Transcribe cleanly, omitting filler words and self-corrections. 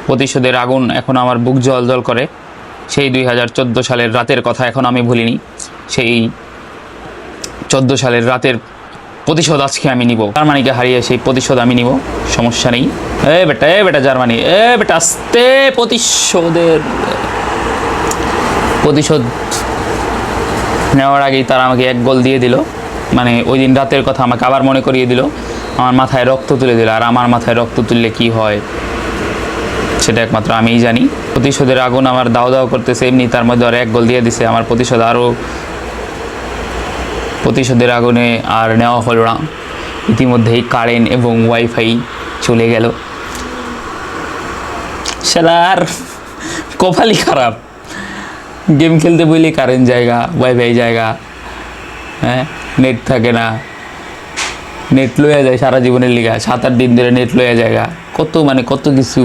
প্রতিশোধের আগুন এখন আমার বুক জল জল করে। সেই 2014 সালের রাতের কথা এখন আমি ভুলিনি। সেই 14 সালের রাতের প্রতিশোধ আজকে আমি নিব। জার্মানিকে হারিয়ে সেই প্রতিশোধ আমি নিব, সমস্যা নেই। এ বেটা জার্মানি, বেটা আস্তে। প্রতিশোধ নেওয়ার আগেই তারা আমাকে 1 গোল দিয়ে দিল। মানে ওই দিন রাতের কথা আমাকে আবার মনে করিয়ে দিল, আমার মাথায় রক্ত তুলে দিল। আর আমার মাথায় রক্ত তুললে কি হয় সেটা একমাত্র আমিই জানি। প্রতিশোধের আগুন আমার দাও দাও করতেছে, এমনি তার মধ্যে আর 1 গোল দিয়ে দিছে। আমার প্রতিশোধের আগুনে আর নেওয়া হলো না। ইতিমধ্যেই কারেন্ট এবং ওয়াইফাই চলে গেল। শালার কপালই খারাপ, গেম খেলতে বললে কারেন্ট জায়গা, ওয়াইফাই জায়গা, হ্যাঁ নেট থাকে না, নেট লইয়া যায় সারা জীবনের লিগা, 7-8 দিন ধরে নেট লইয়া জায়গা, কত কিছু।